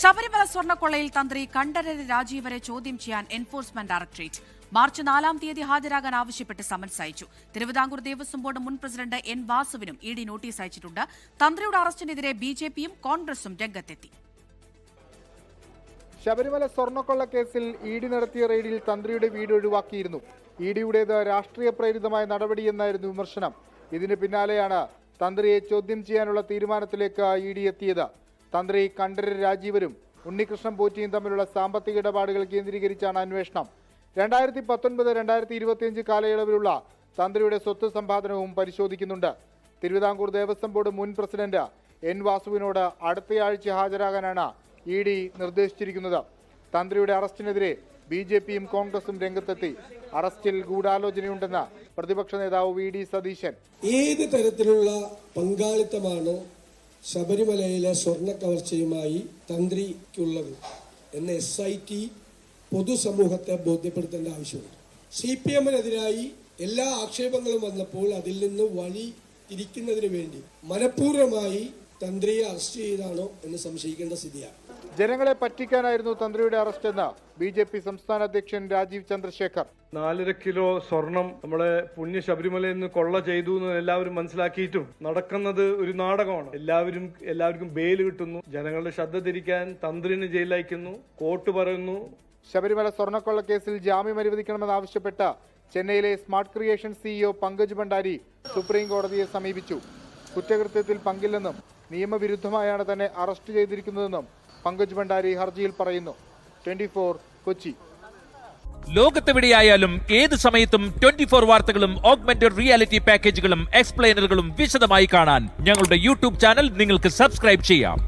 ശബരിമല സ്വർണ്ണക്കൊള്ളയിൽ തന്ത്രി കണ്ഠരര് രാജീവരെ ചോദ്യം ചെയ്യാൻ എൻഫോഴ്സ്മെന്റ് ഡയറക്ടറേറ്റ് മാർച്ച് 4-ാം തീയതി ഹാജരാകാൻ ആവശ്യപ്പെട്ട് സമൻസ് അയച്ചു. തിരുവിതാംകൂർ ദേവസ്വം ബോർഡ് മുൻ പ്രസിഡന്റ് എൻ വാസുവിനും ഇഡി നോട്ടീസ് അയച്ചിട്ടുണ്ട്. തന്ത്രിയുടെ അറസ്റ്റിനെതിരെ ബിജെപിയും കോൺഗ്രസും രംഗത്തെത്തി. ശബരിമല സ്വർണ്ണക്കൊള്ള കേസിൽ ഇഡി നടത്തിയ റെയ്ഡിൽ തന്ത്രിയുടെ വീട് ഒഴിവാക്കിയിരുന്നു. ഇഡിയുടേത് രാഷ്ട്രീയ പ്രേരിതമായ നടപടിയെന്നായിരുന്നു വിമർശനം. ഇതിന് പിന്നാലെയാണ് തന്ത്രിയെ ചോദ്യം ചെയ്യാനുള്ള തീരുമാനത്തിലേക്ക് ഇഡി എത്തിയത്. തന്ത്രി കണ്ഠരര് രാജീവരും ഉണ്ണികൃഷ്ണൻ പോറ്റിയും തമ്മിലുള്ള സാമ്പത്തിക ഇടപാടുകൾ കേന്ദ്രീകരിച്ചാണ് അന്വേഷണം. 2019-2025 കാലയളവിലുള്ള തന്ത്രിയുടെ സ്വത്ത് സമ്പാദനവും പരിശോധിക്കുന്നുണ്ട്. തിരുവിതാംകൂർ ദേവസ്വം ബോർഡ് മുൻ പ്രസിഡന്റ് എൻ വാസുവിനോട് അടുത്തയാഴ്ച ഹാജരാകാനാണ് ഇഡി നിർദ്ദേശിച്ചിരിക്കുന്നത്. തന്ത്രിയുടെ അറസ്റ്റിനെതിരെ ബിജെപിയും കോൺഗ്രസും രംഗത്തെത്തി. അറസ്റ്റിൽ ഗൂഢാലോചനയുണ്ടെന്ന് പ്രതിപക്ഷ നേതാവ് വി ഡി സതീശൻ. ഏത് തരത്തിലുള്ള പങ്കാളിത്തമാണ് ശബരിമലയിലെ സ്വർണ്ണ കവർച്ചയുമായി തന്ത്രിക്കുള്ളത് എന്ന് SIT പൊതുസമൂഹത്തെ ബോധ്യപ്പെടുത്തേണ്ട ആവശ്യമുണ്ട്. CPM-നെതിരായി എല്ലാ ആക്ഷേപങ്ങളും വന്നപ്പോൾ അതിൽ നിന്ന് വഴി തിരിക്കുന്നതിന് വേണ്ടി മനഃപൂർവ്വമായി തന്ത്രിയെ അറസ്റ്റ് ചെയ്താണോ എന്ന് സംശയിക്കേണ്ട സ്ഥിതിയാണ്. ജനങ്ങളെ പറ്റിക്കാനായിരുന്നു തന്ത്രിയുടെ അറസ്റ്റ് എന്ന് BJP സംസ്ഥാന അധ്യക്ഷൻ രാജീവ് ചന്ദ്രശേഖർ. 4.5 കിലോ സ്വർണം നമ്മളെ പുണ്യ ശബരിമലയിൽ നിന്ന് കൊള്ള ചെയ്തു എന്ന് എല്ലാവരും മനസ്സിലാക്കിയിട്ടും നടക്കുന്നത് ഒരു നാടകമാണ്. എല്ലാവർക്കും ബെയിൽ കിട്ടുന്നു, ജനങ്ങളുടെ ശ്രദ്ധ തിരിക്കാൻ തന്ത്രിനെ ജയിലയക്കുന്നു, കോർട്ട് പറയുന്നു. ശബരിമല സ്വർണ്ണക്കൊള്ള കേസിൽ ജാമ്യം അനുവദിക്കണമെന്നാവശ്യപ്പെട്ട് ചെന്നൈയിലെ smart creation CEO Pankaj Bhandari supreme കോടതിയെ സമീപിച്ചു. കുറ്റകൃത്യത്തിൽ പങ്കില്ലെന്നും നിയമവിരുദ്ധമായാണ് തന്നെ അറസ്റ്റ് ചെയ്തിരിക്കുന്നതെന്നും പങ്കജ് ഭണ്ഡാരി ഹർജിയിൽ പറയുന്നു. 24 കൊച്ചി. ലോകത്തെവിടെയായാലും ഏത് സമയത്തും 24 വാർത്തകളും ഓഗ്മെന്റഡ് റിയാലിറ്റി പാക്കേജുകളും എക്സ്പ്ലെയിനറുകളും വിശദമായി കാണാൻ ഞങ്ങളുടെ YouTube ചാനൽ നിങ്ങൾക്ക് സബ്സ്ക്രൈബ് ചെയ്യാം.